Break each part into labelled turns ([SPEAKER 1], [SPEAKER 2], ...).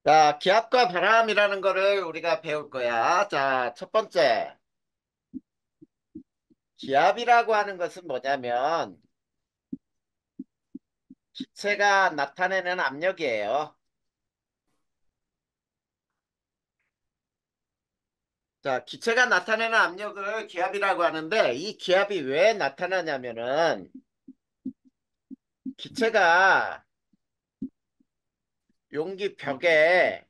[SPEAKER 1] 자, 기압과 바람이라는 거를 우리가 배울 거야. 자, 첫 번째, 기압이라고 하는 것은 뭐냐면, 기체가 나타내는 압력이에요. 자, 기체가 나타내는 압력을 기압이라고 하는데, 이 기압이 왜 나타나냐면은, 기체가 용기 벽에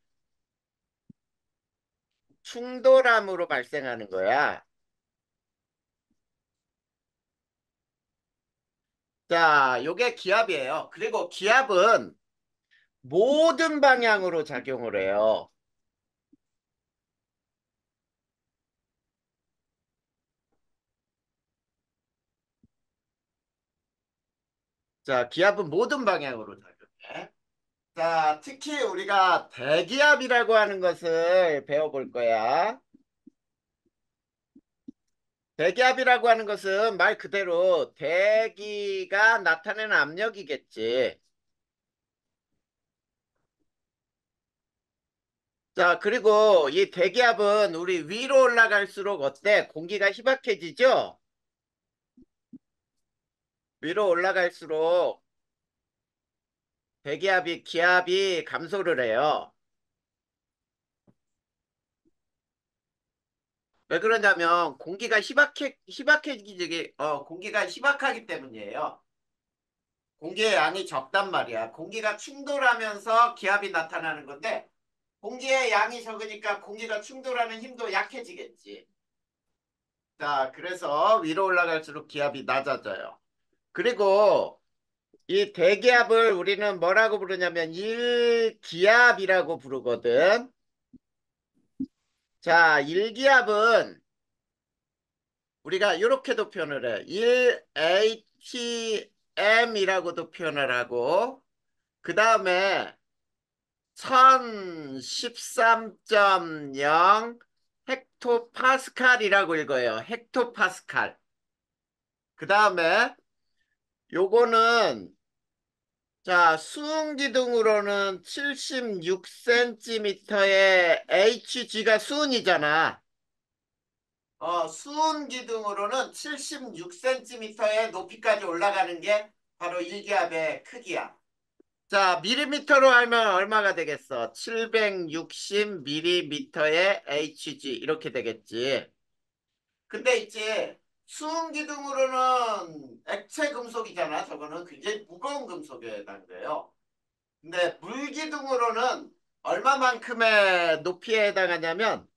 [SPEAKER 1] 충돌함으로 발생하는 거야. 자, 요게 기압이에요. 그리고 기압은 모든 방향으로 작용을 해요. 자, 기압은 모든 방향으로 작용해. 자, 특히 우리가 대기압이라고 하는 것을 배워볼 거야. 대기압이라고 하는 것은 말 그대로 대기가 나타내는 압력이겠지. 자, 그리고 이 대기압은 우리 위로 올라갈수록 어때? 공기가 희박해지죠? 위로 올라갈수록 대기압이, 기압이 감소를 해요. 왜 그러냐면 공기가 희박하기 때문이에요. 공기의 양이 적단 말이야. 공기가 충돌하면서 기압이 나타나는 건데, 공기의 양이 적으니까 공기가 충돌하는 힘도 약해지겠지. 자, 그래서 위로 올라갈수록 기압이 낮아져요. 그리고 이 대기압을 우리는 뭐라고 부르냐면 일기압이라고 부르거든. 자, 일기압은 우리가 이렇게도 표현을 해. 1atm이라고도 표현을 하고, 그 다음에 1013.0 헥토파스칼이라고 읽어요. 헥토파스칼. 그 다음에 요거는 자, 수은 기둥으로는 76cm의 HG가 수은이잖아. 수은 기둥으로는 76cm의 높이까지 올라가는 게 바로 일기압의 크기야. 자, 밀리미터로 하면 얼마가 되겠어? 760밀리미터의 HG 이렇게 되겠지. 근데 이제 수은 기둥으로는 액체 금속이잖아. 저거는 굉장히 무거운 금속에 해당돼요. 근데 물 기둥으로는 얼마만큼의 높이에 해당하냐면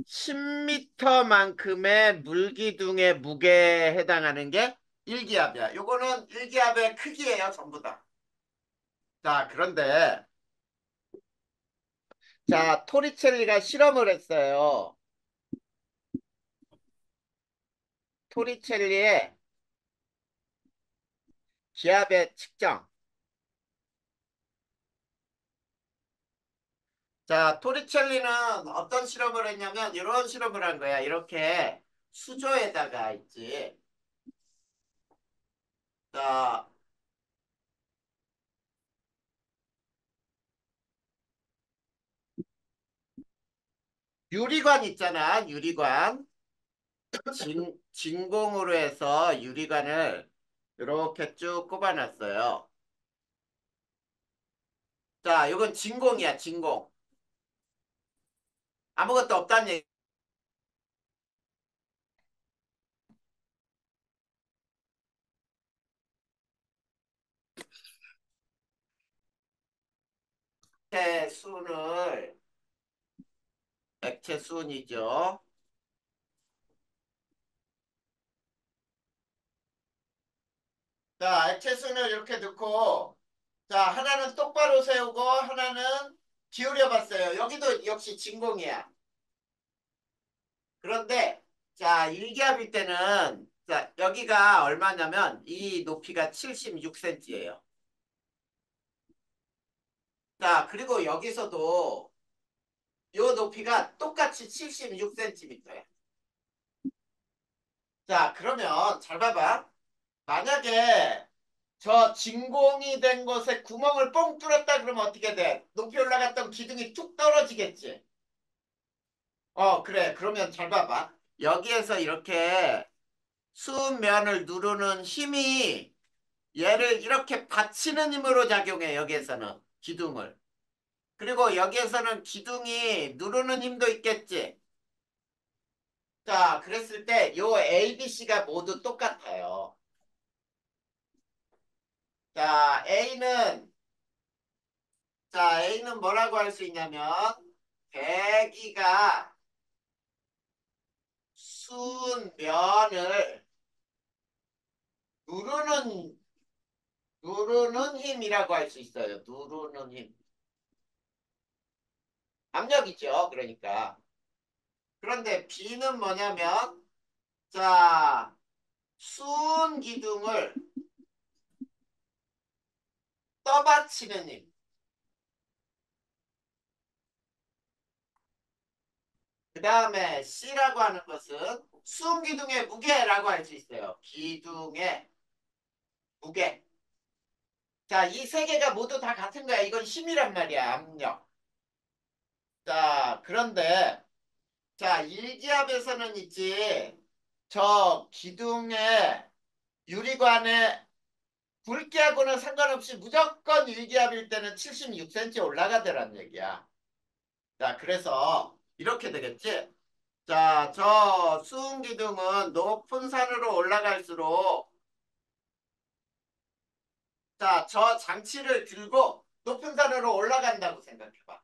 [SPEAKER 1] 10m만큼의 물기둥의 무게에 해당하는 게 일기압이야. 요거는 일기압의 크기예요, 전부 다. 자, 그런데 자, 토리첼리가 실험을 했어요. 토리첼리의 기압의 측정. 자, 토리첼리는 어떤 실험을 했냐면 이런 실험을 한 거야. 이렇게 수조에다가 있지. 자, 유리관 있잖아. 유리관. 진공으로 해서 유리관을 이렇게 쭉 꼽아놨어요. 자, 이건 진공이야, 진공. 아무것도 없다는 액체 수은을, 액체 수은이죠. 자, 액체 수은을 이렇게 넣고, 자, 하나는 똑바로 세우고, 하나는 기울여 봤어요. 여기도 역시 진공이야. 그런데, 자, 일기압일 때는, 자, 여기가 얼마냐면, 이 높이가 76cm예요. 자, 그리고 여기서도 요 높이가 똑같이 76cm야. 자, 그러면 잘 봐봐. 만약에 저 진공이 된 곳에 구멍을 뻥 뚫었다 그러면 어떻게 돼? 높이 올라갔던 기둥이 툭 떨어지겠지. 그래. 그러면 잘 봐봐. 여기에서 이렇게 수면을 누르는 힘이 얘를 이렇게 받치는 힘으로 작용해. 여기에서는 기둥을. 그리고 여기에서는 기둥이 누르는 힘도 있겠지. 자, 그랬을 때 요 A, B, C가 모두 똑같아요. 자, A는 뭐라고 할 수 있냐면 배기가 순면을 누르는 누르는 힘이라고 할 수 있어요. 누르는 힘. 압력이죠. 그러니까. 그런데 B는 뭐냐면 자, 순 기둥을 떠받치는 힘. 그 다음에 C라고 하는 것은 순 기둥의 무게라고 할 수 있어요. 기둥의 무게. 자, 이 세 개가 모두 다 같은 거야. 이건 힘이란 말이야. 압력. 자, 그런데 자, 일기압에서는 있지. 저 기둥의 유리관에 굵기하고는 상관없이 무조건 일기압일 때는 76cm 올라가더란 얘기야. 자, 그래서 이렇게 되겠지. 자, 저 수은 기둥은 높은 산으로 올라갈수록 자, 저 장치를 들고 높은 산으로 올라간다고 생각해봐.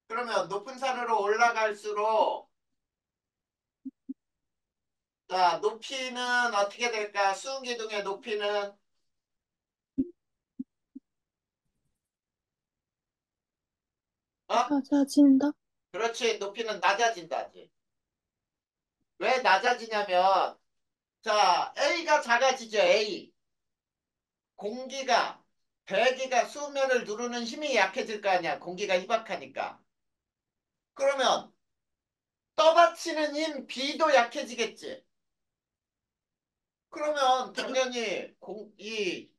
[SPEAKER 1] 그러면 높은 산으로 올라갈수록 자, 높이는 어떻게 될까? 수은 기둥의 높이는 어?
[SPEAKER 2] 낮아진다?
[SPEAKER 1] 그렇지. 높이는 낮아진다지. 왜 낮아지냐면 자, A가 작아지죠. A. 공기가 배기가 수면을 누르는 힘이 약해질 거 아니야. 공기가 희박하니까. 그러면 떠받치는 힘 B도 약해지겠지. 그러면 당연히 이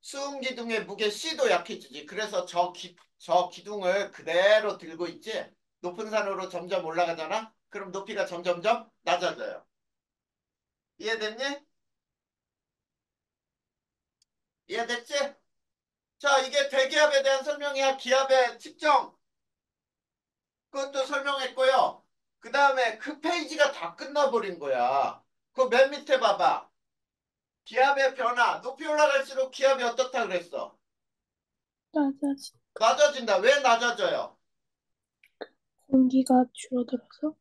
[SPEAKER 1] 수음 기둥의 무게 C도 약해지지. 그래서 저 기둥을 그대로 들고 있지. 높은 산으로 점점 올라가잖아. 그럼 높이가 점점점 낮아져요. 이해됐니? 이해됐지? 자, 이게 대기압에 대한 설명이야. 기압의 측정. 그것도 설명했고요. 그 다음에 그 페이지가 다 끝나버린 거야. 그 맨 밑에 봐봐. 기압의 변화. 높이 올라갈수록 기압이 어떻다 그랬어?
[SPEAKER 2] 낮아진
[SPEAKER 1] 낮아진다. 왜 낮아져요?
[SPEAKER 2] 공기가 줄어들어서?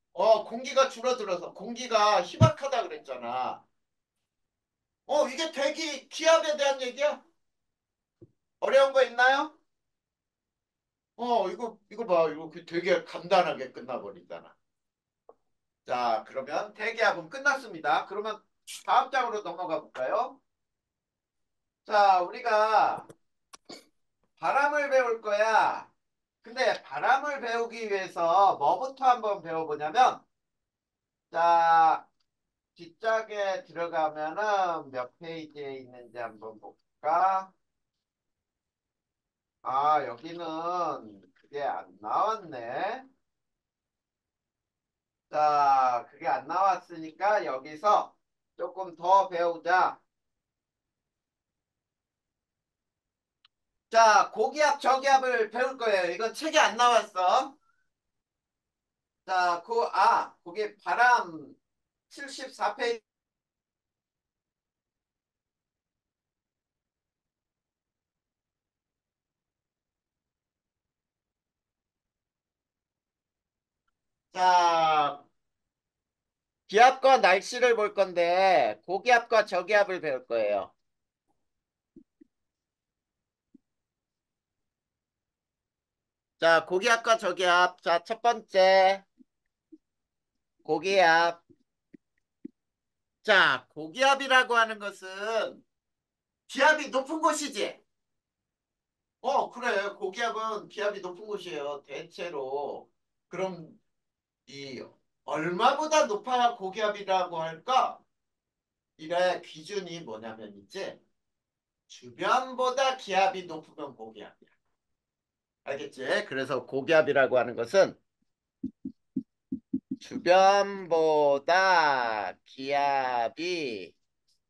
[SPEAKER 1] 공기가 줄어들어서 공기가 희박하다 그랬잖아. 이게 기압에 대한 얘기야? 어려운 거 있나요? 이거 봐. 이거 되게 간단하게 끝나버리잖아. 자, 그러면 대기압은 끝났습니다. 그러면 다음 장으로 넘어가 볼까요? 자, 우리가 바람을 배울 거야. 근데 바람을 배우기 위해서 뭐부터 한번 배워보냐면, 자, 뒷장에 들어가면은 몇 페이지에 있는지 한번 볼까? 아, 여기는 그게 안 나왔네. 자, 그게 안 나왔으니까 여기서 조금 더 배우자. 자, 고기압, 저기압을 배울 거예요. 이건 책에 안 나왔어. 자, 거기 바람 74페이지. 자, 기압과 날씨를 볼 건데, 고기압과 저기압을 배울 거예요. 자, 고기압과 저기압. 자, 첫 번째, 고기압. 자, 고기압이라고 하는 것은 기압이 높은 곳이지. 그래. 고기압은 기압이 높은 곳이에요. 대체로. 그럼 이 얼마보다 높아야 고기압이라고 할까? 이래 기준이 뭐냐면 있지. 주변보다 기압이 높으면 고기압이야. 알겠지? 그래서 고기압이라고 하는 것은 주변보다 기압이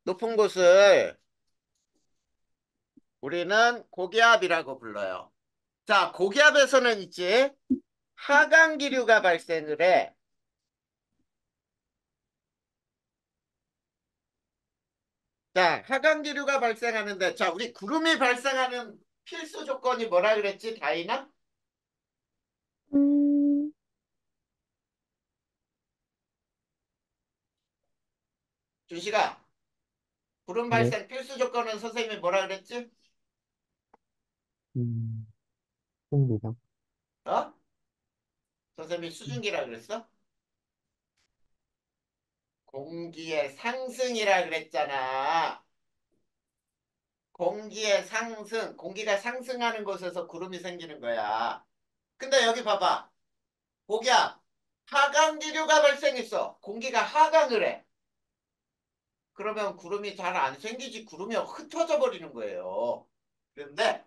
[SPEAKER 1] 높은 곳을 우리는 고기압이라고 불러요. 자, 고기압에서는 있지. 하강기류가 발생을 해. 자, 하강기류가 발생하는데, 자, 우리 구름이 발생하는 필수 조건이 뭐라 그랬지, 다이나?
[SPEAKER 2] 음,
[SPEAKER 1] 준식아, 구름
[SPEAKER 3] 네.
[SPEAKER 1] 발생 필수 조건은 선생님이 뭐라 그랬지?
[SPEAKER 3] 음, 승부가.
[SPEAKER 1] 어? 선생님이 수증기라 그랬어? 공기의 상승이라 그랬잖아. 공기의 상승, 공기가 상승하는 곳에서 구름이 생기는 거야. 근데 여기 봐봐. 고기야, 하강기류가 발생했어. 공기가 하강을 해. 그러면 구름이 잘 안 생기지. 구름이 흩어져 버리는 거예요. 그런데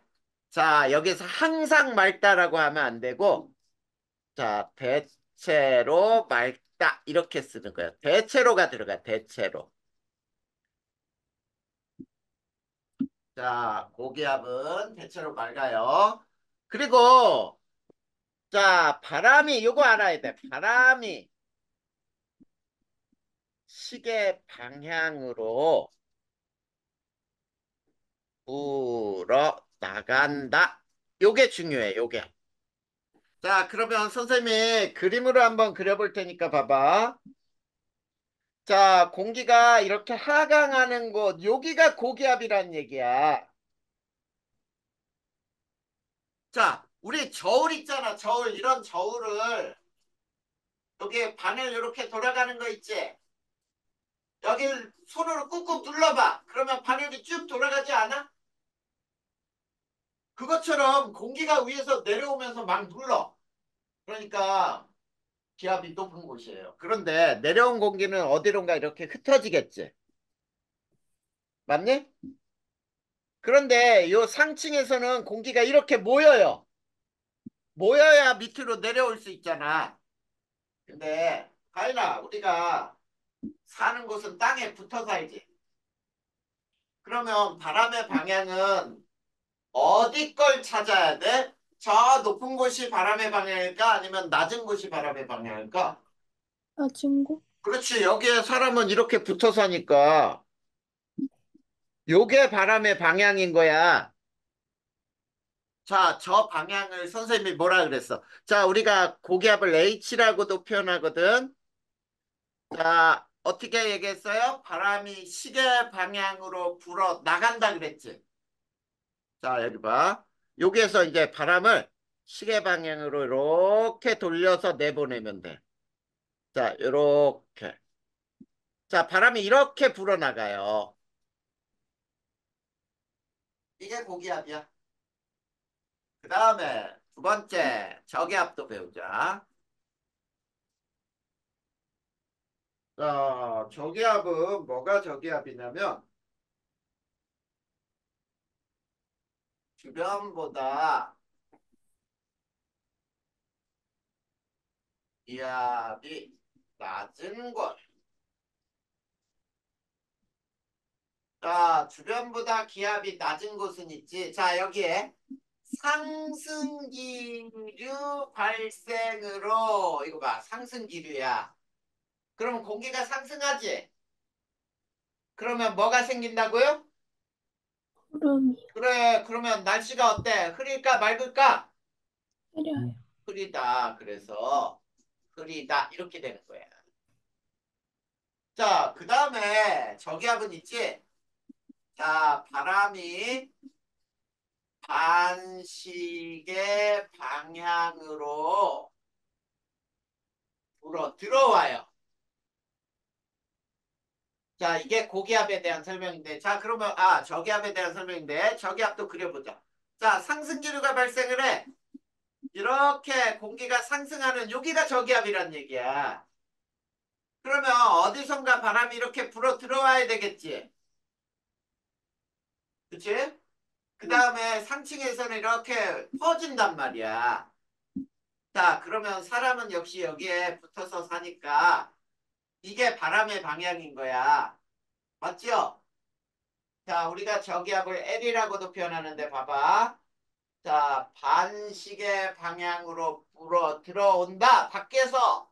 [SPEAKER 1] 자, 여기서 항상 맑다라고 하면 안 되고 자, 대체로 맑다 이렇게 쓰는 거예요. 대체로가 들어가. 대체로. 자, 고기압은 대체로 맑아요. 그리고 자, 바람이 요거 알아야 돼. 바람이 시계 방향으로 불어 나간다. 요게 중요해. 요게. 자, 그러면 선생님이 그림으로 한번 그려볼 테니까 봐봐. 자, 공기가 이렇게 하강하는 곳, 여기가 고기압이란 얘기야. 자, 우리 저울 있잖아, 저울. 이런 저울을, 여기 바늘 이렇게 돌아가는 거 있지? 여길 손으로 꾹꾹 눌러봐. 그러면 바늘이 쭉 돌아가지 않아? 그것처럼 공기가 위에서 내려오면서 막 눌러. 그러니까 기압이 높은 곳이에요. 그런데 내려온 공기는 어디론가 이렇게 흩어지겠지? 맞니? 그런데 요 상층에서는 공기가 이렇게 모여요. 모여야 밑으로 내려올 수 있잖아. 근데 가인아, 우리가 사는 곳은 땅에 붙어 살지. 그러면 바람의 방향은 어디 걸 찾아야 돼? 저 높은 곳이 바람의 방향일까? 아니면 낮은 곳이 바람의 방향일까?
[SPEAKER 2] 아, 친구?
[SPEAKER 1] 그렇지. 여기에 사람은 이렇게 붙어 사니까 요게 바람의 방향인 거야. 자, 저 방향을 선생님이 뭐라 그랬어? 자, 우리가 고기압을 H라고도 표현하거든. 자, 어떻게 얘기했어요? 바람이 시계 방향으로 불어 나간다 그랬지. 자, 여기 봐. 여기에서 이제 바람을 시계 방향으로 이렇게 돌려서 내보내면 돼. 자, 이렇게. 자, 바람이 이렇게 불어나가요. 이게 고기압이야. 그 다음에 두 번째 저기압도 배우자. 자, 저기압은 뭐가 저기압이냐면 주변보다 기압이 낮은 곳. 자, 주변보다 기압이 낮은 곳은 있지. 자, 여기에 상승기류 발생으로 이거 봐. 상승기류야. 그러면 공기가 상승하지? 그러면 뭐가 생긴다고요?
[SPEAKER 2] 구름이
[SPEAKER 1] 그래, 그러면 날씨가 어때? 흐릴까 맑을까?
[SPEAKER 2] 흐려요.
[SPEAKER 1] 흐리다. 그래서 흐리다. 이렇게 되는 거야. 자, 그 다음에 저기압은 있지? 자, 바람이 반시계 방향으로 불어 들어와요. 자, 이게 고기압에 대한 설명인데, 자, 그러면, 아, 저기압에 대한 설명인데, 저기압도 그려보자. 자, 상승기류가 발생을 해. 이렇게 공기가 상승하는, 여기가 저기압이란 얘기야. 그러면 어디선가 바람이 이렇게 불어 들어와야 되겠지. 그치? 그 다음에 상층에서는 이렇게 퍼진단 말이야. 자, 그러면 사람은 역시 여기에 붙어서 사니까 이게 바람의 방향인 거야. 맞죠? 자, 우리가 저기압을 L이라고도 표현하는데 봐봐. 자, 반시계 방향으로 불어 들어온다. 밖에서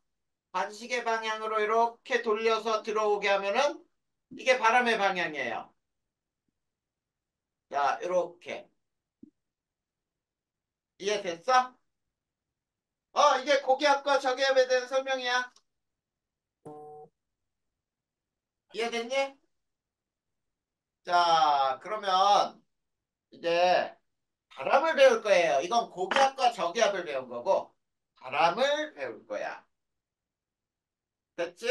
[SPEAKER 1] 반시계 방향으로 이렇게 돌려서 들어오게 하면은 이게 바람의 방향이에요. 자, 이렇게. 이해됐어? 이게 고기압과 저기압에 대한 설명이야. 이해됐니? 자, 그러면 이제 바람을 배울 거예요. 이건 고기압과 저기압을 배운 거고 바람을 배울 거야. 됐지?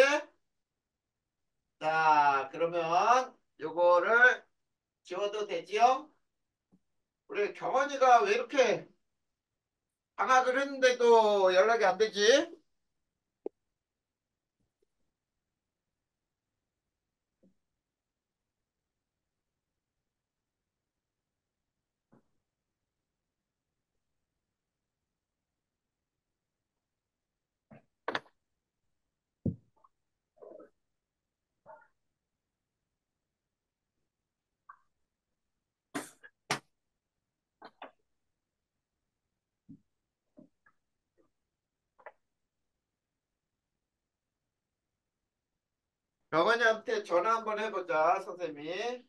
[SPEAKER 1] 자, 그러면 요거를 지워도 되지요? 우리 경원이가 왜 이렇게 방학을 했는데도 연락이 안 되지? 경원이한테 전화 한번 해보자, 선생님이.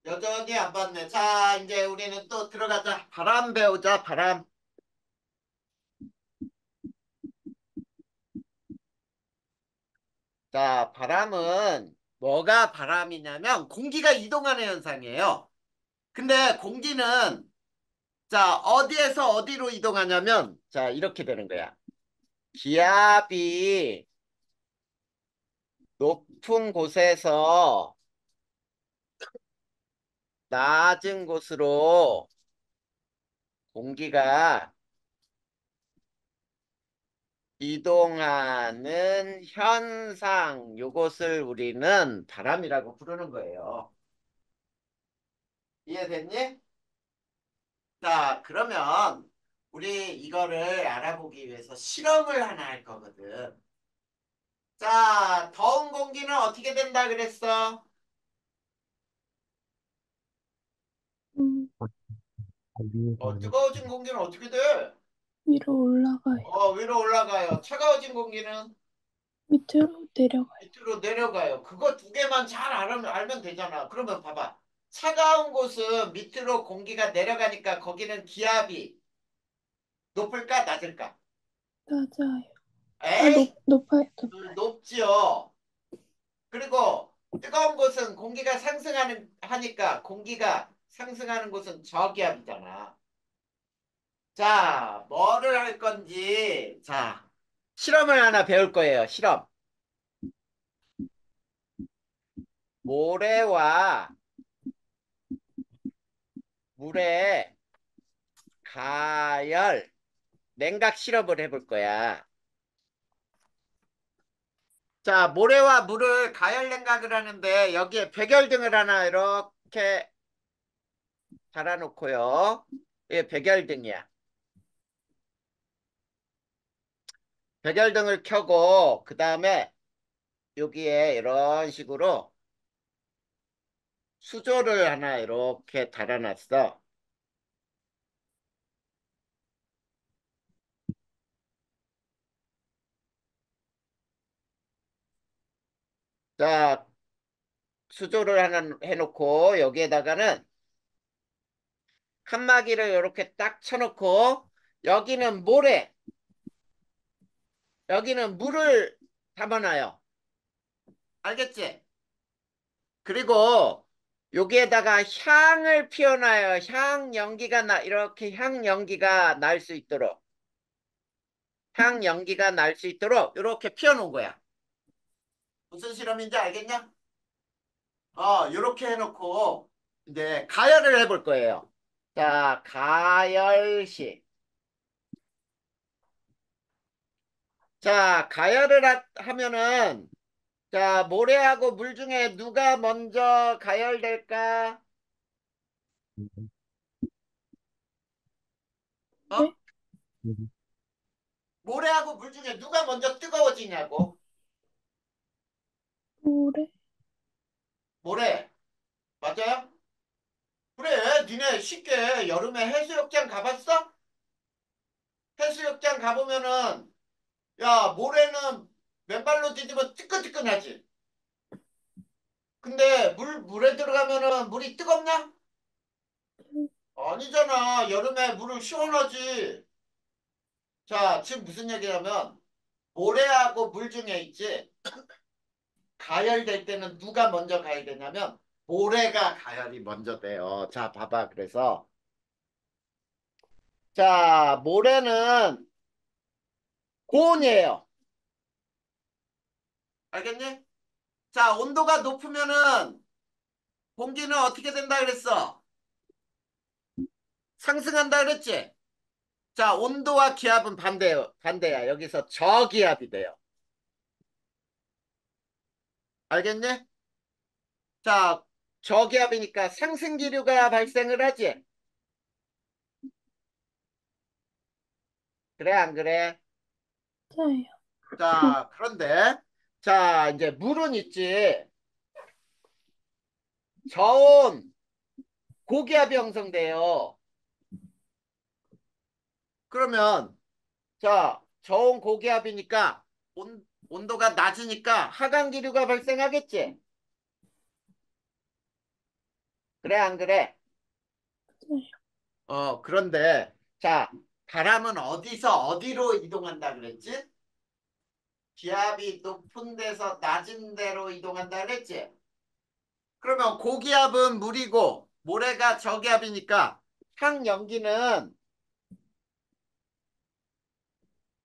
[SPEAKER 1] 여전히 안 받네. 자, 이제 우리는 또 들어가자. 바람 배우자, 바람. 자, 바람은 뭐가 바람이냐면 공기가 이동하는 현상이에요. 근데 공기는 자, 어디에서 어디로 이동하냐면 자, 이렇게 되는 거야. 기압이 높은 곳에서 낮은 곳으로 공기가 이동하는 현상, 요것을 우리는 바람이라고 부르는 거예요. 이해됐니? 자, 그러면 우리 이거를 알아보기 위해서 실험을 하나 할 거거든. 자, 더운 공기는 어떻게 된다 그랬어?
[SPEAKER 2] 음,
[SPEAKER 3] 위에서 아래.
[SPEAKER 1] 뜨거워진 공기는 어떻게 돼?
[SPEAKER 2] 위로 올라가요.
[SPEAKER 1] 위로 올라가요. 차가워진 공기는
[SPEAKER 2] 밑으로 내려가요.
[SPEAKER 1] 밑으로 내려가요. 그거 두 개만 잘 알면 되잖아. 그러면 봐봐. 차가운 곳은 밑으로 공기가 내려가니까 거기는 기압이 높을까, 낮을까?
[SPEAKER 2] 낮아요.
[SPEAKER 1] 에이,
[SPEAKER 2] 높아요. 높아요.
[SPEAKER 1] 높지요. 그리고 뜨거운 곳은 공기가 하니까 공기가 상승하는 곳은 저기압이잖아. 자, 뭐를 할 건지. 자, 실험을 하나 배울 거예요. 실험. 모래와 물의 가열, 냉각 실험을 해볼 거야. 자, 모래와 물을 가열 냉각을 하는데 여기에 백열등을 하나 이렇게 달아놓고요. 이게 백열등이야. 백열등을 켜고 그 다음에 여기에 이런 식으로 수조를 하나 이렇게 달아놨어. 자, 수조를 하나 해놓고 여기에다가는 칸막이를 이렇게 딱 쳐놓고 여기는 모래, 여기는 물을 담아놔요. 알겠지? 그리고 여기에다가 향을 피워놔요. 향 연기가 이렇게 향 연기가 날 수 있도록. 향 연기가 날 수 있도록 이렇게 피워놓은 거야. 무슨 실험인지 알겠냐? 이렇게 해놓고 이제 가열을 해볼 거예요. 자, 가열시. 자, 가열을 하면은 자, 모래하고 물 중에 누가 먼저 가열될까? 어?
[SPEAKER 2] 네?
[SPEAKER 1] 모래하고 물 중에 누가 먼저 뜨거워지냐고.
[SPEAKER 2] 모래?
[SPEAKER 1] 모래. 맞아요? 그래, 니네 쉽게 여름에 해수욕장 가봤어? 해수욕장 가보면은 야, 모래는 맨발로 디디면 뜨끈뜨끈하지. 근데 물에 들어가면은 물이 뜨겁냐? 아니잖아. 여름에 물을 시원하지. 자, 지금 무슨 얘기냐면 모래하고 물 중에 있지. 가열될 때는 누가 먼저 가열되냐면 모래가 가열이 먼저 돼요. 자, 봐봐. 그래서 자, 모래는 고온이에요. 알겠니? 자, 온도가 높으면은 공기는 어떻게 된다 그랬어? 상승한다 그랬지? 자, 온도와 기압은 반대요. 반대야. 여기서 저기압이 돼요. 알겠니? 자, 저기압이니까 상승기류가 발생을 하지. 그래, 안 그래?
[SPEAKER 2] 맞아요.
[SPEAKER 1] 자, 그런데 자, 이제 물은 있지. 저온 고기압이 형성돼요. 그러면 자, 저온 고기압이니까 온도가 낮으니까 하강기류가 발생하겠지. 그래, 안 그래?
[SPEAKER 2] 맞아요.
[SPEAKER 1] 그런데 자, 바람은 어디서 어디로 이동한다 그랬지? 기압이 높은 데서 낮은 데로 이동한다 그랬지? 그러면 고기압은 물이고 모래가 저기압이니까 향연기는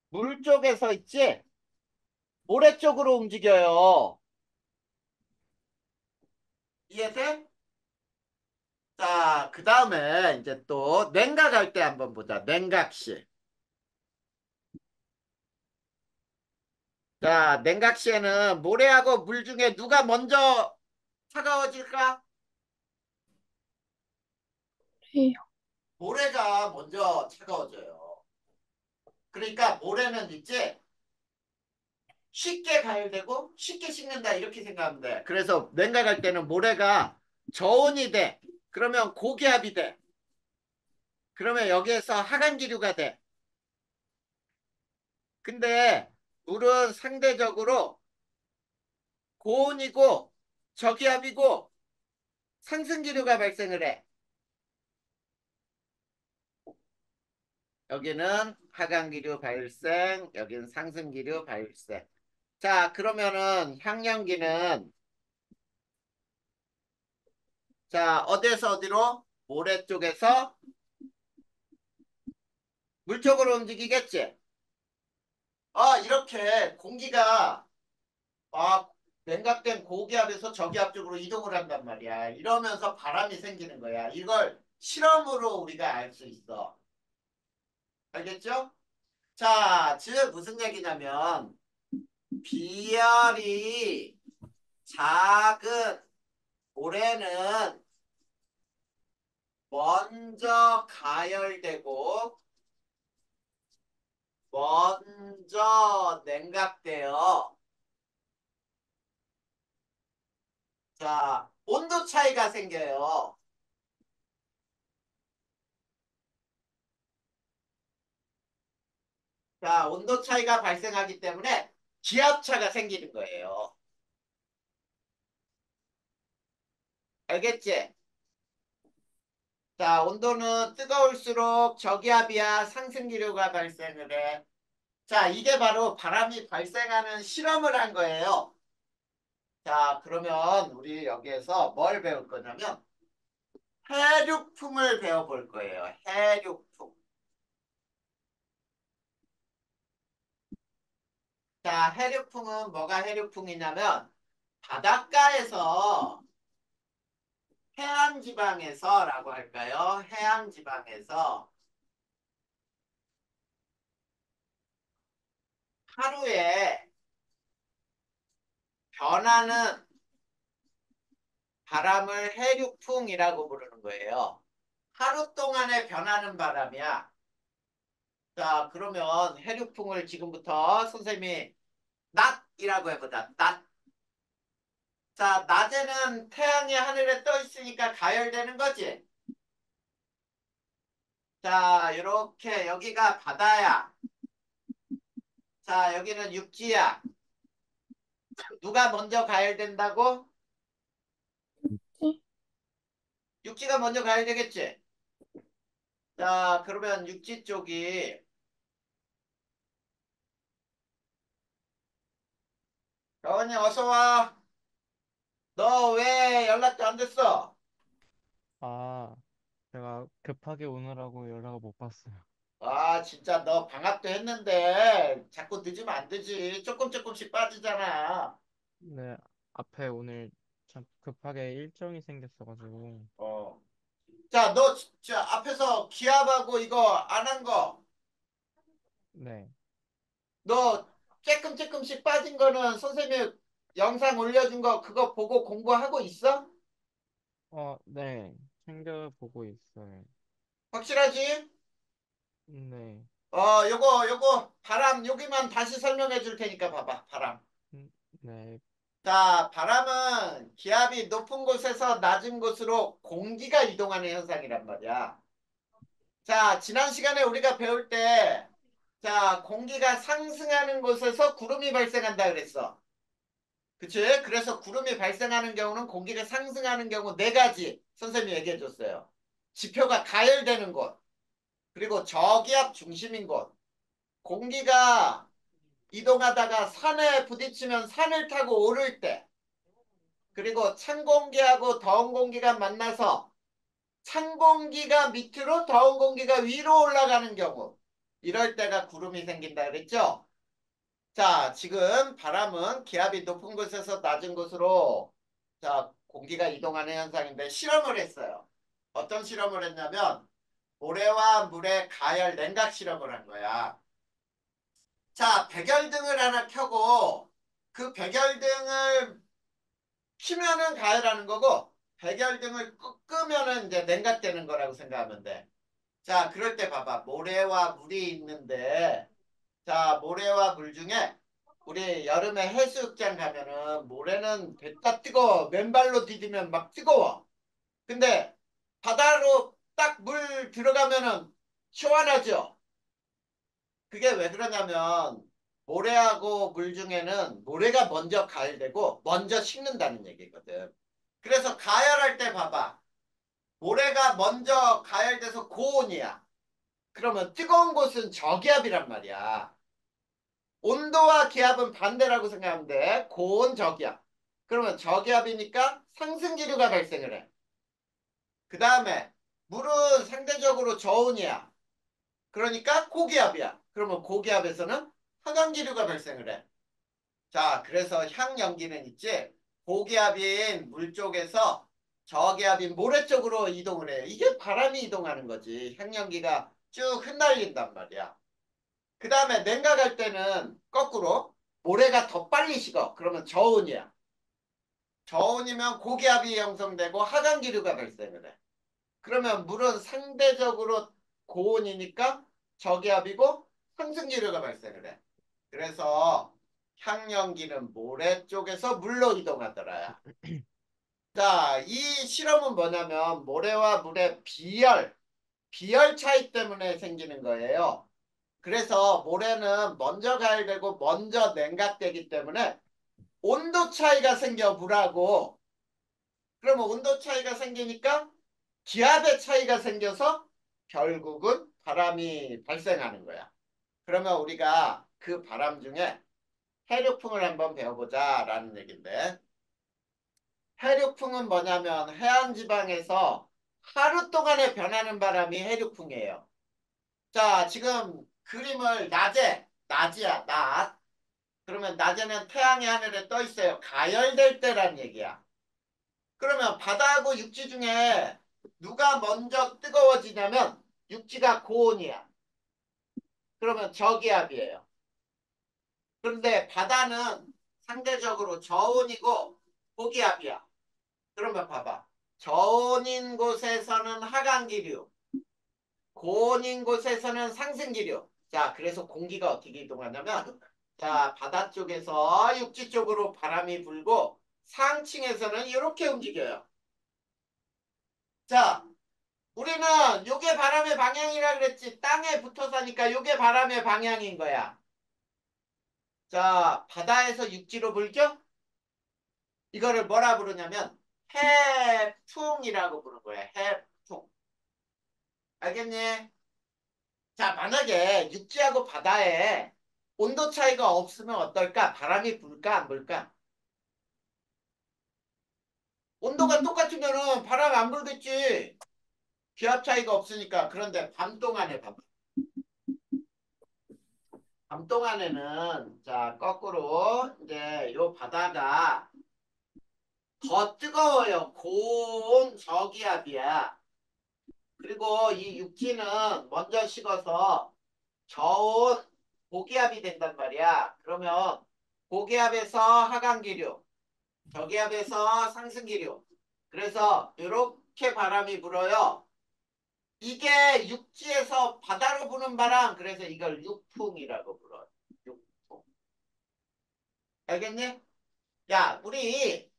[SPEAKER 1] 물 쪽에서 있지? 모래 쪽으로 움직여요. 이해돼? 자, 그 다음에 이제 또 냉각할 때 한번 보자. 냉각시. 자, 냉각시에는 모래하고 물 중에 누가 먼저 차가워질까?
[SPEAKER 2] 그래요.
[SPEAKER 1] 모래가 먼저 차가워져요. 그러니까 모래는 있지? 쉽게 가열되고 쉽게 식는다 이렇게 생각하면 돼. 그래서 냉각할 때는 모래가 저온이 돼. 그러면 고기압이 돼. 그러면 여기에서 하강기류가 돼. 근데 물은 상대적으로 고온이고 저기압이고 상승기류가 발생을 해. 여기는 하강기류 발생, 여기는 상승기류 발생. 자, 그러면은 향연기는 자, 어디에서 어디로? 모래 쪽에서 물 쪽으로 움직이겠지? 이렇게 공기가 냉각된 고기압에서 저기압 쪽으로 이동을 한단 말이야. 이러면서 바람이 생기는 거야. 이걸 실험으로 우리가 알 수 있어. 알겠죠? 자, 즉 무슨 얘기냐면 비열이 작은 모래는 먼저 가열되고 먼저 냉각되어 자, 온도 차이가 생겨요. 자, 온도 차이가 발생하기 때문에 기압차가 생기는 거예요. 알겠지? 자, 온도는 뜨거울수록 저기압이야 상승기류가 발생을 해. 자, 이게 바로 바람이 발생하는 실험을 한 거예요. 자, 그러면 우리 여기에서 뭘 배울 거냐면 해륙풍을 배워볼 거예요. 해륙풍. 자, 해륙풍은 뭐가 해륙풍이냐면 바닷가에서 해안지방에서라고 할까요? 해안지방에서 하루에 변하는 바람을 해륙풍이라고 부르는 거예요. 하루 동안에 변하는 바람이야. 자, 그러면 해륙풍을 지금부터 선생님이 낮이라고 해보자. 낮. 자, 낮에는 태양이 하늘에 떠 있으니까 가열되는 거지. 자, 이렇게 여기가 바다야. 자, 여기는 육지야. 누가 먼저 가열된다고?
[SPEAKER 2] 지,
[SPEAKER 1] 육지가 먼저 가열되겠지. 자, 그러면 육지 쪽이 여원이 어서 와. 너 왜 연락도 안 됐어?
[SPEAKER 3] 아, 제가 급하게 오느라고 연락을 못 받았어요.
[SPEAKER 1] 아, 진짜 너 방학도 했는데 자꾸 늦으면 안 되지. 조금씩 빠지잖아.
[SPEAKER 3] 네, 앞에 오늘 참 급하게 일정이 생겼어가지고.
[SPEAKER 1] 어. 자, 너 진짜 앞에서 기압하고 이거 안 한 거,
[SPEAKER 3] 네,
[SPEAKER 1] 너 조금씩 빠진 거는 선생님이 영상 올려준 거 그거 보고 공부하고 있어?
[SPEAKER 3] 네, 챙겨보고 있어요.
[SPEAKER 1] 확실하지?
[SPEAKER 3] 네,
[SPEAKER 1] 요거 바람 여기만 다시 설명해 줄 테니까 봐봐. 바람.
[SPEAKER 3] 네,
[SPEAKER 1] 자, 바람은 기압이 높은 곳에서 낮은 곳으로 공기가 이동하는 현상이란 말이야. 자, 지난 시간에 우리가 배울 때, 자, 공기가 상승하는 곳에서 구름이 발생한다 그랬어. 그치? 그래서 구름이 발생하는 경우는 공기가 상승하는 경우 네 가지 선생님이 얘기해 줬어요. 지표가 가열되는 곳, 그리고 저기압 중심인 곳, 공기가 이동하다가 산에 부딪히면 산을 타고 오를 때, 그리고 찬 공기하고 더운 공기가 만나서 찬 공기가 밑으로 더운 공기가 위로 올라가는 경우, 이럴 때가 구름이 생긴다 그랬죠? 자, 지금 바람은 기압이 높은 곳에서 낮은 곳으로 자, 공기가 이동하는 현상인데 실험을 했어요. 어떤 실험을 했냐면 모래와 물의 가열 냉각 실험을 한 거야. 자, 백열등을 하나 켜고 그 백열등을 키면은 가열하는 거고 백열등을 끄면은 이제 냉각되는 거라고 생각하면 돼. 자, 그럴 때 봐봐. 모래와 물이 있는데 자, 모래와 물 중에 우리 여름에 해수욕장 가면은 모래는 됐다 뜨거워. 맨발로 디디면 막 뜨거워. 근데 바다로 딱 물 들어가면은 시원하죠. 그게 왜 그러냐면 모래하고 물 중에는 모래가 먼저 가열되고 먼저 식는다는 얘기거든. 그래서 가열할 때 봐봐. 모래가 먼저 가열돼서 고온이야. 그러면 뜨거운 곳은 저기압이란 말이야. 온도와 기압은 반대라고 생각하면 돼. 고온 저기압. 그러면 저기압이니까 상승기류가 발생을 해. 그 다음에 물은 상대적으로 저온이야. 그러니까 고기압이야. 그러면 고기압에서는 하강기류가 발생을 해. 자, 그래서 향연기는 있지. 고기압인 물 쪽에서 저기압인 모래 쪽으로 이동을 해. 이게 바람이 이동하는 거지. 향연기가 쭉 흩날린단 말이야. 그 다음에 냉각할 때는 거꾸로 모래가 더 빨리 식어. 그러면 저온이야. 저온이면 고기압이 형성되고 하강기류가 발생을 해. 그러면 물은 상대적으로 고온이니까 저기압이고 상승기류가 발생을 해. 그래서 향연기는 모래 쪽에서 물로 이동하더라. 자, 이 실험은 뭐냐면 모래와 물의 비열 차이 때문에 생기는 거예요. 그래서 모래는 먼저 가열되고 먼저 냉각되기 때문에 온도 차이가 생겨 물하고 그러면 온도 차이가 생기니까 기압의 차이가 생겨서 결국은 바람이 발생하는 거야. 그러면 우리가 그 바람 중에 해류풍을 한번 배워보자라는 얘기인데, 해류풍은 뭐냐면 해안지방에서 하루 동안에 변하는 바람이 해류풍이에요. 자, 지금 그림을 낮이야, 낮. 그러면 낮에는 태양이 하늘에 떠 있어요. 가열될 때란 얘기야. 그러면 바다하고 육지 중에 누가 먼저 뜨거워지냐면 육지가 고온이야. 그러면 저기압이에요. 그런데 바다는 상대적으로 저온이고 고기압이야. 그러면 봐봐. 저온인 곳에서는 하강기류, 고온인 곳에서는 상승기류. 자, 그래서 공기가 어떻게 이동하냐면, 자, 바다 쪽에서 육지 쪽으로 바람이 불고 상층에서는 이렇게 움직여요. 자, 우리는 요게 바람의 방향이라 그랬지. 땅에 붙어 사니까 요게 바람의 방향인 거야. 자, 바다에서 육지로 불죠? 이거를 뭐라 부르냐면 해풍이라고 부르는 거야. 해풍. 알겠니? 자, 만약에 육지하고 바다에 온도 차이가 없으면 어떨까? 바람이 불까 안 불까? 온도가 똑같으면은 바람이 안 불겠지. 기압 차이가 없으니까. 그런데 밤 동안에 봐봐. 밤 동안에는 자, 거꾸로 이제 요 바다가 더 뜨거워요. 고온 저기압이야. 그리고 이 육지는 먼저 식어서 저온 고기압이 된단 말이야. 그러면 고기압에서 하강기류, 저기압에서 상승기류. 그래서 이렇게 바람이 불어요. 이게 육지에서 바다로 부는 바람. 그래서 이걸 육풍이라고 불어요. 육풍. 알겠니? 야, 우리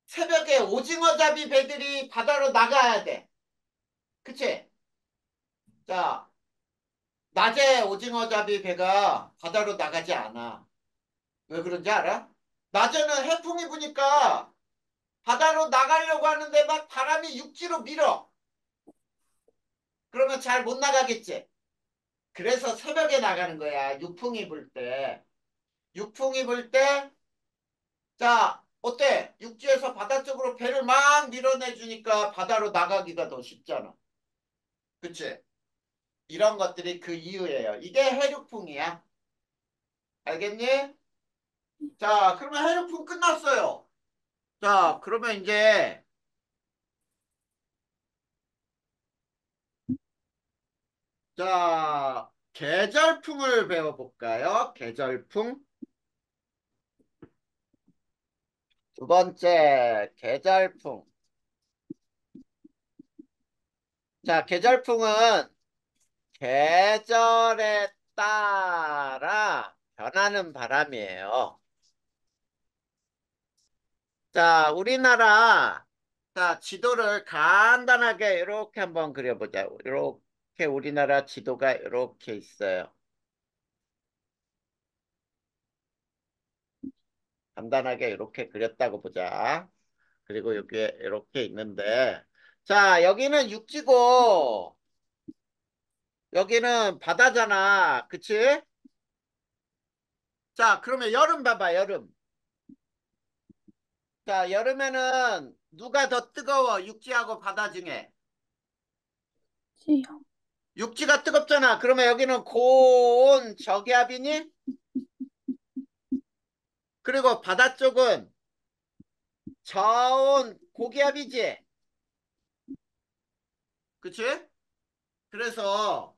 [SPEAKER 1] 새벽에 오징어잡이 배들이 바다로 나가야 돼. 그치? 자, 낮에 오징어잡이 배가 바다로 나가지 않아. 왜 그런지 알아? 낮에는 해풍이 부니까 바다로 나가려고 하는데 막 바람이 육지로 밀어. 그러면 잘 못 나가겠지. 그래서 새벽에 나가는 거야. 육풍이 불 때. 육풍이 불 때, 자, 어때? 육지에서 바다 쪽으로 배를 막 밀어내주니까 바다로 나가기가 더 쉽잖아. 그치? 이런 것들이 그 이유예요. 이게 해륙풍이야. 알겠니? 자, 그러면 해륙풍 끝났어요. 자, 그러면 이제, 자, 계절풍을 배워볼까요? 계절풍. 두 번째, 계절풍. 자, 계절풍은 계절에 따라 변하는 바람이에요. 자, 우리나라, 자, 지도를 간단하게 이렇게 한번 그려보자. 이렇게 우리나라 지도가 이렇게 있어요. 간단하게 이렇게 그렸다고 보자. 그리고 여기에 이렇게 있는데, 자, 여기는 육지고, 여기는 바다잖아. 그치? 자, 그러면 여름 봐봐, 여름. 자, 여름에는 누가 더 뜨거워? 육지하고 바다 중에.
[SPEAKER 2] 지요.
[SPEAKER 1] 육지가 뜨겁잖아. 그러면 여기는 고온 저기압이니? 그리고 바다 쪽은 저온 고기압이지. 그치? 그래서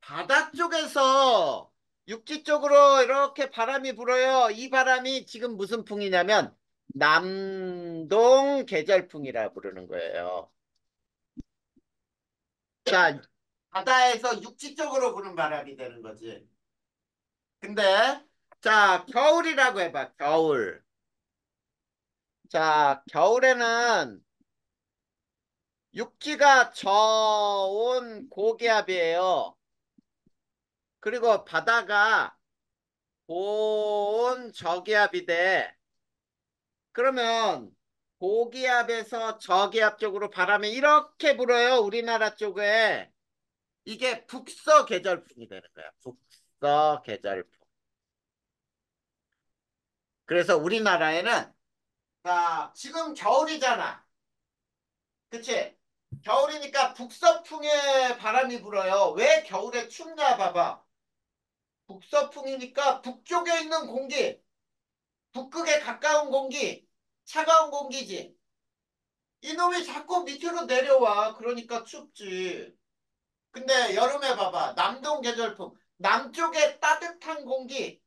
[SPEAKER 1] 바다 쪽에서 육지 쪽으로 이렇게 바람이 불어요. 이 바람이 지금 무슨 풍이냐면 남동 계절풍이라 부르는 거예요. 자, 바다에서 육지 쪽으로 부는 바람이 되는 거지. 근데 자, 겨울이라고 해봐. 겨울. 자, 겨울에는 육지가 저온 고기압이에요. 그리고 바다가 고온 저기압이 돼. 그러면 고기압에서 저기압 쪽으로 바람이 이렇게 불어요. 우리나라 쪽에. 이게 북서 계절풍이 되는 거야. 북서 계절풍. 그래서 우리나라에는 자, 지금 겨울이잖아. 그치? 겨울이니까 북서풍의 바람이 불어요. 왜 겨울에 춥냐 봐봐. 북서풍이니까 북쪽에 있는 공기, 북극에 가까운 공기, 차가운 공기지. 이놈이 자꾸 밑으로 내려와. 그러니까 춥지. 근데 여름에 봐봐. 남동 계절풍. 남쪽에 따뜻한 공기.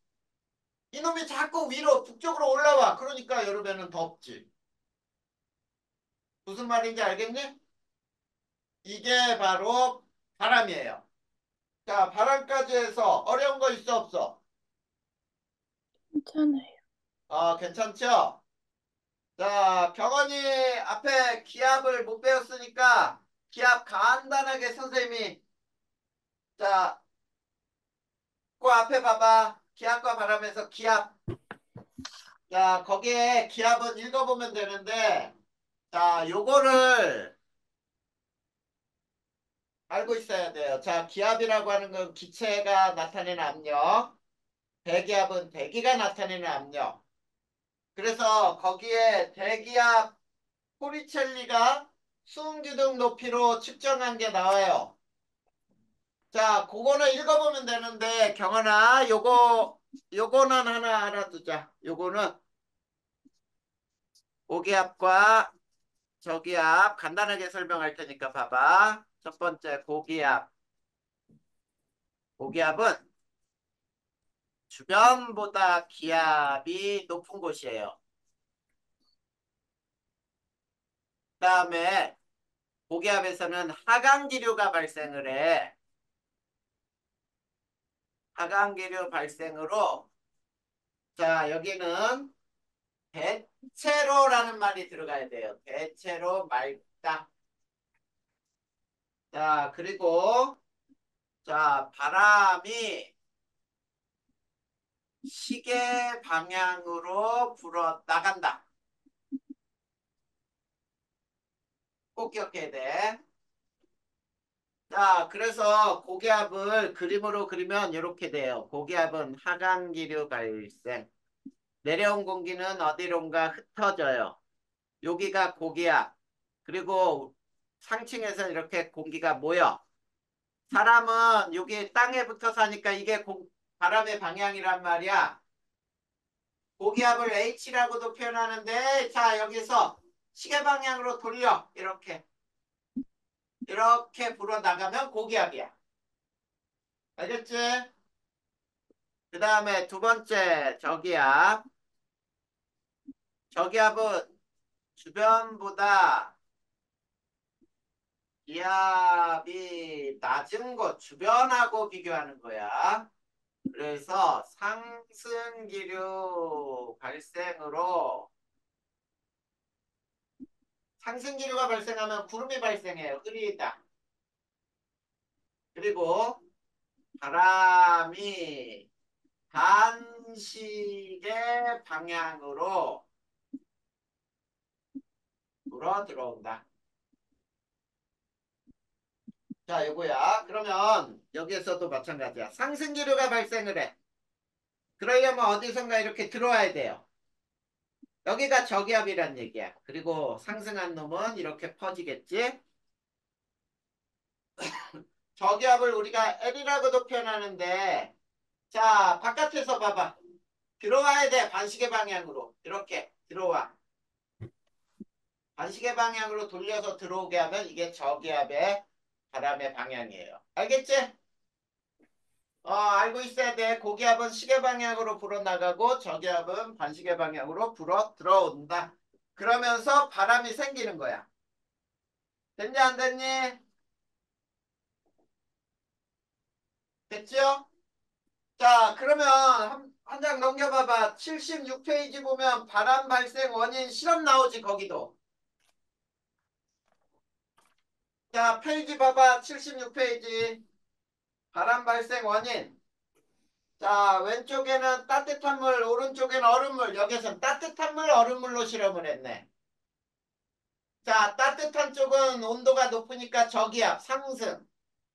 [SPEAKER 1] 이놈이 자꾸 위로 북쪽으로 올라와. 그러니까 여름에는 덥지. 무슨 말인지 알겠니? 이게 바로 바람이에요. 자, 바람까지 해서 어려운 거 있어 없어?
[SPEAKER 2] 괜찮아요.
[SPEAKER 1] 괜찮죠? 자, 병원이 앞에 기압을 못 배웠으니까 기압 간단하게 선생님이 자, 그 앞에 봐봐. 기압과 바람에서 기압. 자, 거기에 기압은 읽어보면 되는데 자, 요거를 알고 있어야 돼요. 자, 기압이라고 하는 건 기체가 나타내는 압력, 대기압은 대기가 나타내는 압력. 그래서 거기에 대기압 포리첼리가 수응기둥 높이로 측정한 게 나와요. 자, 그거는 읽어보면 되는데 경원아, 요거는 하나 알아두자. 요거는 고기압과 저기압 간단하게 설명할 테니까 봐봐. 첫 번째 고기압. 고기압은 주변보다 기압이 높은 곳이에요. 그다음에 고기압에서는 하강기류가 발생을 해. 하강기류 발생으로 자, 여기는 대체로라는 말이 들어가야 돼요. 대체로 맑다. 자, 그리고 자, 바람이 시계 방향으로 불어 나간다. 꼭 기억해야 돼. 자, 그래서 고기압을 그림으로 그리면 이렇게 돼요. 고기압은 하강기류 발생. 내려온 공기는 어디론가 흩어져요. 여기가 고기압. 그리고 상층에서 이렇게 공기가 모여. 사람은 여기 땅에 붙어 사니까 이게 바람의 방향이란 말이야. 고기압을 H라고도 표현하는데 자, 여기서 시계 방향으로 돌려. 이렇게 불어 나가면 고기압이야. 알겠지? 그 다음에 두 번째 저기압. 저기압은 주변보다 기압이 낮은 곳, 주변하고 비교하는 거야. 그래서 상승기류가 발생하면 구름이 발생해요. 흐리다. 그리고 바람이 단식의 방향으로 불어 들어온다. 자, 요거야. 그러면 여기에서도 마찬가지야. 상승기류가 발생을 해. 그러려면 어디선가 이렇게 들어와야 돼요. 여기가 저기압이란 얘기야. 그리고 상승한 놈은 이렇게 퍼지겠지. 저기압을 우리가 L이라고도 표현하는데 자, 바깥에서 봐봐. 들어와야 돼. 반시계 방향으로. 이렇게 들어와. 반시계 방향으로 돌려서 들어오게 하면 이게 저기압의 바람의 방향이에요. 알겠지? 알고 있어야 돼. 고기압은 시계 방향으로 불어나가고 저기압은 반시계 방향으로 불어 들어온다. 그러면서 바람이 생기는 거야. 됐니 안 됐니? 됐죠? 자, 그러면 한 장 넘겨봐봐. 76페이지 보면 바람 발생 원인 실험 나오지, 거기도. 자, 페이지 봐봐. 76페이지. 바람 발생 원인. 자, 왼쪽에는 따뜻한 물, 오른쪽에는 얼음물. 여기서는 따뜻한 물, 얼음물로 실험을 했네. 자, 따뜻한 쪽은 온도가 높으니까 저기압 상승.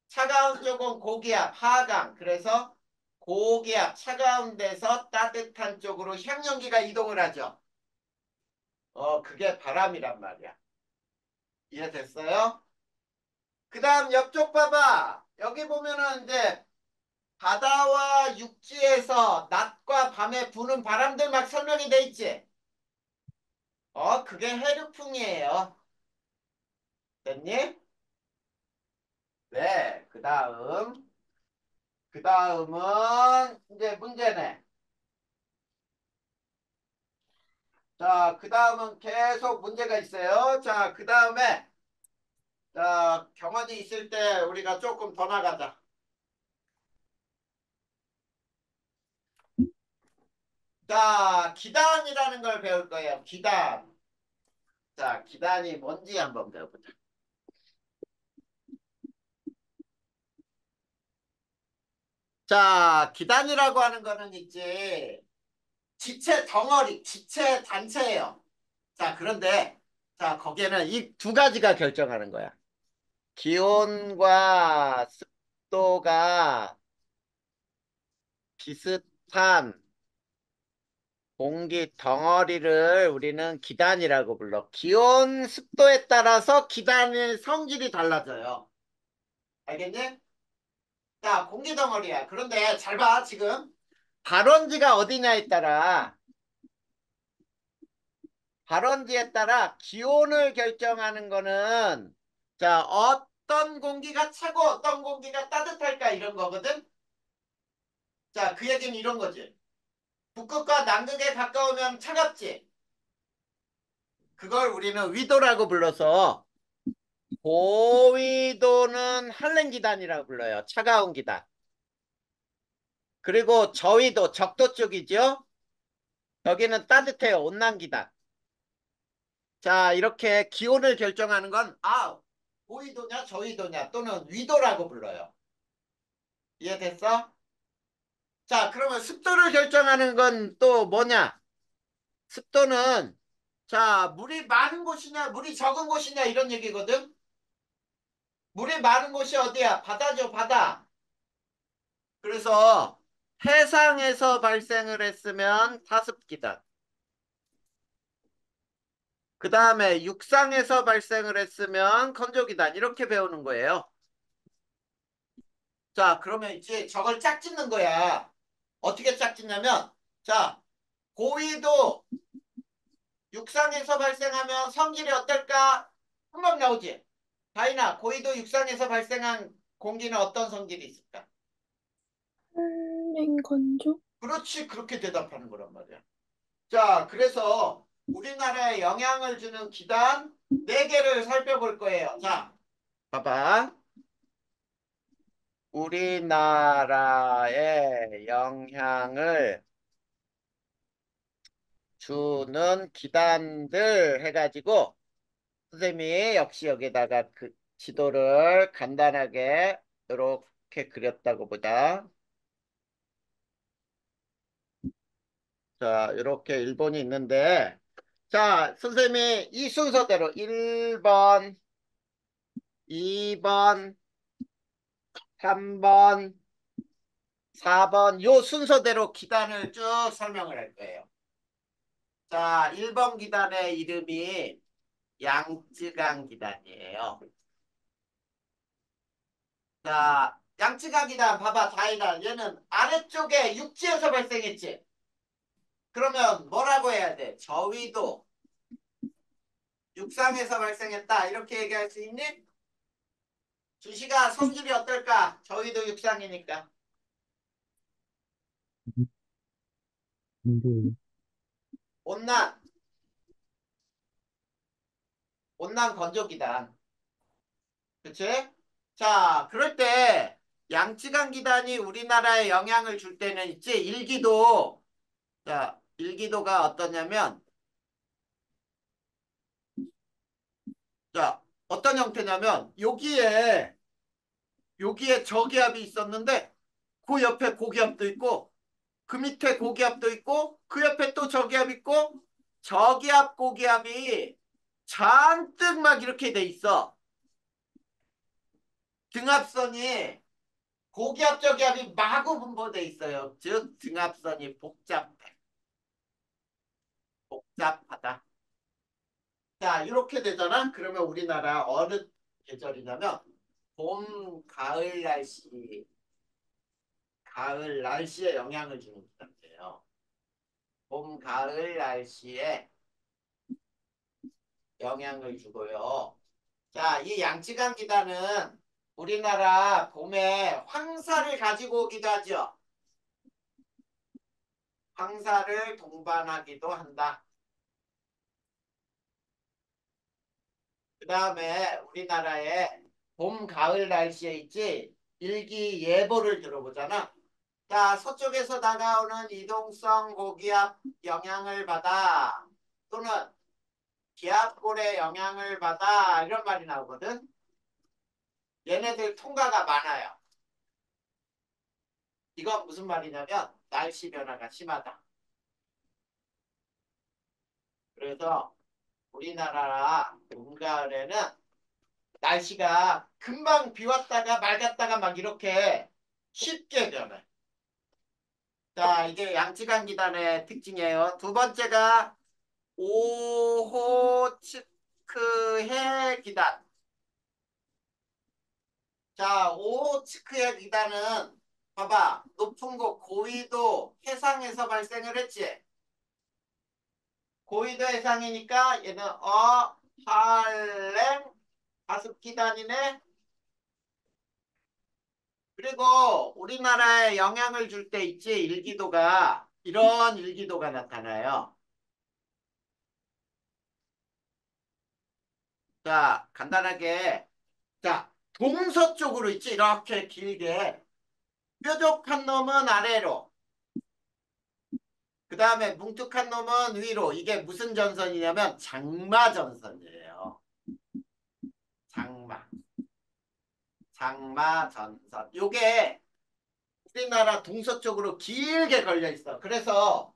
[SPEAKER 1] 차가운 쪽은 고기압 하강. 그래서 고기압 차가운 데서 따뜻한 쪽으로 향연기가 이동을 하죠. 그게 바람이란 말이야. 이해됐어요? 그 다음 옆쪽 봐봐. 여기 보면은 이제 바다와 육지에서 낮과 밤에 부는 바람들 막 설명이 돼 있지? 그게 해류풍이에요. 됐니? 네. 그 다음은 이제 문제네. 자, 그 다음은 계속 문제가 있어요. 자, 그 다음에, 자, 경원이 있을 때 우리가 조금 더 나가자. 자, 기단이라는 걸 배울 거예요. 기단. 자, 기단이 뭔지 한번 배워보자. 자, 기단이라고 하는 거는 있지. 지체 덩어리, 지체 단체예요. 자, 그런데, 자, 거기에는 이 두 가지가 결정하는 거야. 기온과 습도가 비슷한 공기 덩어리를 우리는 기단이라고 불러. 기온, 습도에 따라서 기단의 성질이 달라져요. 알겠니? 자, 공기 덩어리야. 그런데 잘 봐, 지금. 발원지가 어디냐에 따라, 발원지에 따라 기온을 결정하는 거는, 자, 어떤 공기가 차고 어떤 공기가 따뜻할까 이런 거거든? 자, 그 얘기는 이런 거지. 북극과 남극에 가까우면 차갑지. 그걸 우리는 위도라고 불러서 고위도는 한랭기단이라고 불러요. 차가운 기단. 그리고 저위도, 적도 쪽이죠. 여기는 따뜻해요. 온난기단. 자, 이렇게 기온을 결정하는 건 고위도냐 저위도냐 또는 위도라고 불러요. 이해됐어? 자, 그러면 습도를 결정하는 건 또 뭐냐? 습도는 자, 물이 많은 곳이냐 물이 적은 곳이냐 이런 얘기거든. 물이 많은 곳이 어디야? 바다죠, 바다. 그래서 해상에서 발생을 했으면 타습기다. 그 다음에 육상에서 발생을 했으면 건조기다. 이렇게 배우는 거예요. 자, 그러면 이제 저걸 짝짓는 거야. 어떻게 짝짓냐면, 자, 고위도 육상에서 발생하면 성질이 어떨까? 금방 나오지? 다이나, 고위도 육상에서 발생한 공기는 어떤 성질이 있을까?
[SPEAKER 2] 한랭 건조?
[SPEAKER 1] 그렇지, 그렇게 대답하는 거란 말이야. 자, 그래서 우리나라에 영향을 주는 기단 4개를 살펴볼 거예요. 자, 봐봐. 우리나라에 영향을 주는 기단들 해가지고 선생님이 역시 여기다가 그 지도를 간단하게 이렇게 그렸다고 보자. 자, 이렇게 일본이 있는데 자, 선생님이 이 순서대로 1번, 2번, 3번, 4번 요 순서대로 기단을 쭉 설명을 할 거예요. 자, 1번 기단의 이름이 양쯔강 기단이에요. 자, 양쯔강 기단 봐봐, 다이다. 얘는 아래쪽에 육지에서 발생했지. 그러면 뭐라고 해야 돼? 저위도 육상에서 발생했다. 이렇게 얘기할 수 있니? 주시가 성질이 어떨까? 저위도 육상이니까. 온난, 온난 건조기단. 그치? 자, 그럴 때 양쯔강 기단이 우리나라에 영향을 줄 때는 있지. 일기도. 자, 일기도가 어떠냐면 자, 어떤 형태냐면 여기에 저기압이 있었는데 그 옆에 고기압도 있고 그 밑에 고기압도 있고 그 옆에 또 저기압 있고 저기압 고기압이 잔뜩 막 이렇게 돼 있어. 등압선이 고기압 저기압이 마구 분포돼 있어요. 즉 등압선이 복잡하다. 자, 이렇게 되잖아. 그러면 우리나라 어느 계절이냐면 봄, 가을 날씨에 영향을 주는 기간이에요. 봄, 가을 날씨에 영향을 주고요. 자, 이 양치간 기단은 우리나라 봄에 황사를 가지고 오기도 하죠. 황사를 동반하기도 한다. 그 다음에 우리나라의 봄, 가을 날씨에 있지 일기예보를 들어보잖아. 자, 서쪽에서 다가오는 이동성 고기압 영향을 받아 또는 기압골의 영향을 받아 이런 말이 나오거든. 얘네들 통과가 많아요. 이건 무슨 말이냐면 날씨 변화가 심하다. 그래서 우리나라 봄, 가을에는 날씨가 금방 비 왔다가 맑았다가 막 이렇게 쉽게 변해. 자, 이게 양치간기단의 특징이에요. 두 번째가 오호츠크해 기단. 자, 오호츠크해 기단은 봐봐. 높은 곳 고위도 해상에서 발생을 했지. 고위도 해상이니까 얘는 할렘 가습기단이네. 그리고 우리나라에 영향을 줄 때 있지. 일기도가 이런 일기도가 나타나요. 자, 간단하게 자, 동서쪽으로 있지. 이렇게 길게 뾰족한 놈은 아래로 그 다음에 뭉툭한 놈은 위로. 이게 무슨 전선이냐면 장마전선이에요. 장마. 장마전선. 요게 우리나라 동서쪽으로 길게 걸려 있어. 그래서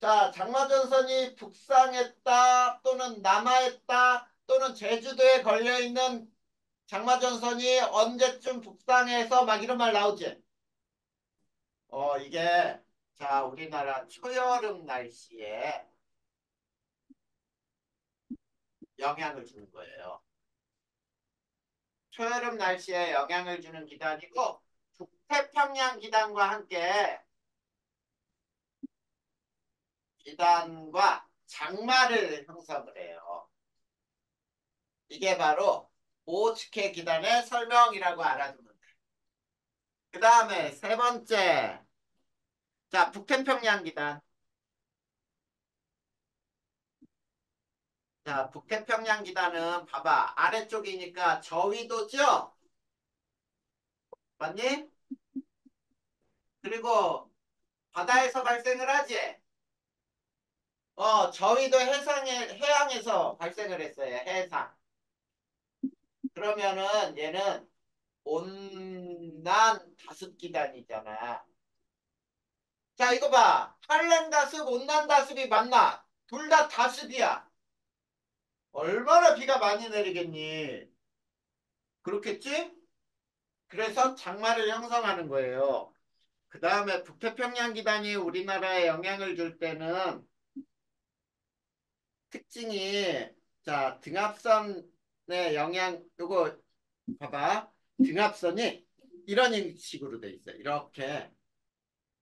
[SPEAKER 1] 자, 장마전선이 북상했다 또는 남하했다 또는 제주도에 걸려 있는 장마전선이 언제쯤 북상해서 막 이런 말 나오지. 이게 자, 우리나라 초여름 날씨에 영향을 주는 거예요. 초여름 날씨에 영향을 주는 기단이고 북태평양 기단과 함께 기단과 장마를 형성을 해요. 이게 바로 오츠케 기단의 설명이라고 알아두면 돼. 그 다음에 세 번째, 자, 북태평양 기단. 자, 북태평양 기단은 봐봐. 아래쪽이니까 저위도죠? 맞니? 그리고 바다에서 발생을 하지? 저위도 해양에서 발생을 했어요. 해상. 그러면은 얘는 온난 다습기단이잖아. 자, 이거 봐. 한랭 다습, 온난 다습이 맞나? 둘 다 다습이야. 얼마나 비가 많이 내리겠니? 그렇겠지? 그래서 장마를 형성하는 거예요. 그 다음에 북태평양 기단이 우리나라에 영향을 줄 때는 특징이 자, 등압선의 영향 요거 봐봐. 등압선이 이런 식으로 돼 있어요. 이렇게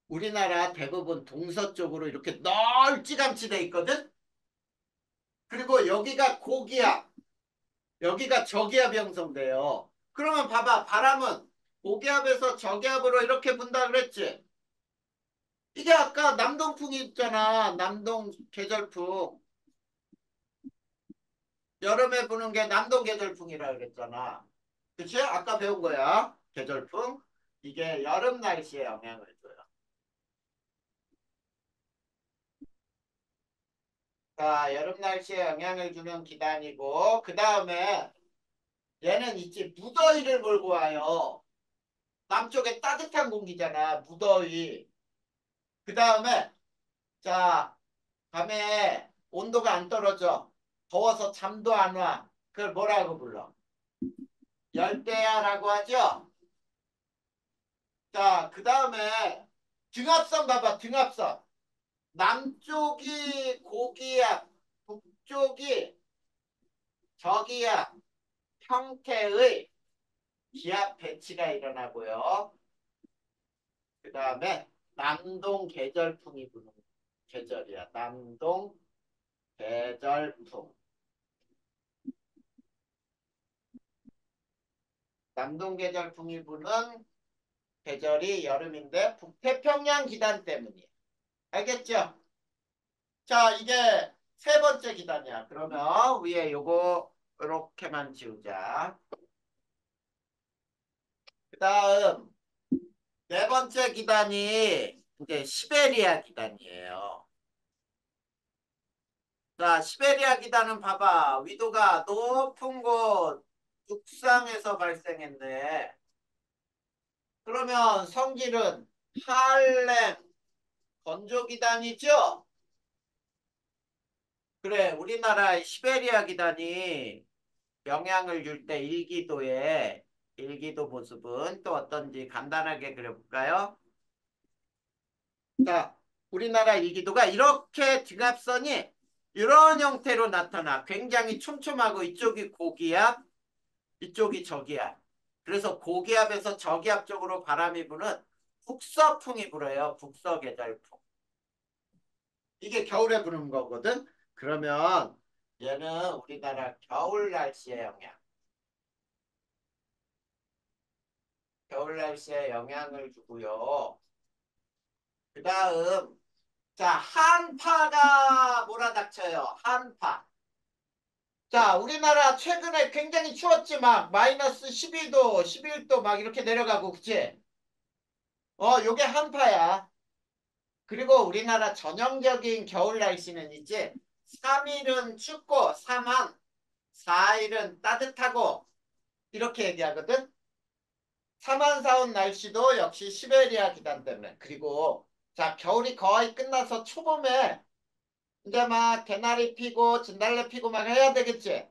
[SPEAKER 1] 우리나라 대부분 동서쪽으로 이렇게 널찌감치 돼 있거든. 그리고 여기가 고기압, 여기가 저기압이 형성돼요. 그러면 봐봐. 바람은 고기압에서 저기압으로 이렇게 분다 그랬지. 이게 아까 남동풍이 있잖아. 남동 계절풍. 여름에 부는 게 남동 계절풍이라 그랬잖아. 그치? 아까 배운 거야. 계절풍. 이게 여름 날씨에 영향을 줘요. 자, 여름 날씨에 영향을 주는 기단이고, 그 다음에 얘는 있지, 무더위를 몰고 와요. 남쪽에 따뜻한 공기잖아, 무더위. 그 다음에, 자, 밤에 온도가 안 떨어져. 더워서 잠도 안 와. 그걸 뭐라고 불러? 열대야라고 하죠? 자, 그 다음에 등압선 봐봐, 등압선. 남쪽이 고기압, 북쪽이 저기압 형태의 기압 배치가 일어나고요. 그 다음에 남동 계절풍이 부는 계절이야. 남동 계절풍. 남동 계절풍이 부는 계절이 여름인데 북태평양 기단 때문이야. 알겠죠? 자, 이게 세 번째 기단이야. 그러면 위에 요거 이렇게만 지우자. 그 다음 네 번째 기단이 이제 시베리아 기단이에요. 자, 시베리아 기단은 봐봐. 위도가 높은 곳 육상에서 발생했네. 그러면 성질은 할렘 건조 기단이죠? 그래, 우리나라의 시베리아 기단이 영향을 줄 때 일기도의 일기도 모습은 또 어떤지 간단하게 그려볼까요? 자, 우리나라 일기도가 이렇게 등압선이 이런 형태로 나타나. 굉장히 촘촘하고 이쪽이 고기압, 이쪽이 저기압. 그래서 고기압에서 저기압 쪽으로 바람이 부는 북서풍이 불어요. 북서계절풍. 이게 겨울에 부는 거거든. 그러면 얘는 우리나라 겨울 날씨의 영향. 겨울 날씨에 영향을 주고요. 그 다음, 자, 한파가 몰아닥쳐요. 한파. 자, 우리나라 최근에 굉장히 추웠지, 막, 마이너스 12도, 11도 막 이렇게 내려가고, 그치? 요게 한파야. 그리고 우리나라 전형적인 겨울 날씨는 이제 3일은 춥고, 4일은 따뜻하고, 이렇게 얘기하거든? 사만사온 날씨도 역시 시베리아 기단 때문에. 그리고 자, 겨울이 거의 끝나서 초봄에 이제 막 개나리 피고 진달래 피고 막 해야 되겠지.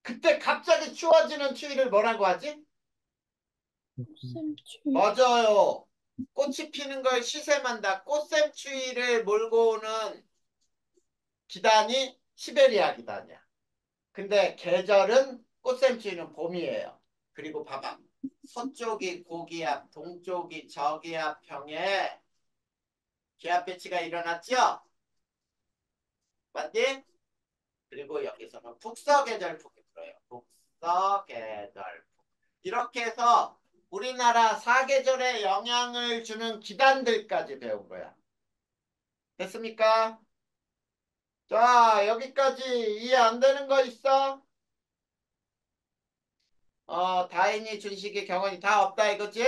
[SPEAKER 1] 그때 갑자기 추워지는 추위를 뭐라고 하지?
[SPEAKER 2] 쌤추위.
[SPEAKER 1] 맞아요. 꽃이 피는 걸 시샘한다. 꽃샘 추위를 몰고 오는 기단이 시베리아 기단이야. 근데 계절은 꽃샘 추위는 봄이에요. 그리고 봐봐. 서쪽이 고기압, 동쪽이 저기압형에 기압 배치가 일어났죠? 맞니? 그리고 여기서는 북서계절풍이 불어요. 북서계절풍. 이렇게 해서 우리나라 사계절에 영향을 주는 기단들까지 배운 거야. 됐습니까? 자, 여기까지 이해 안 되는 거 있어? 다인이, 준식이, 경원이 다 없다 이거지?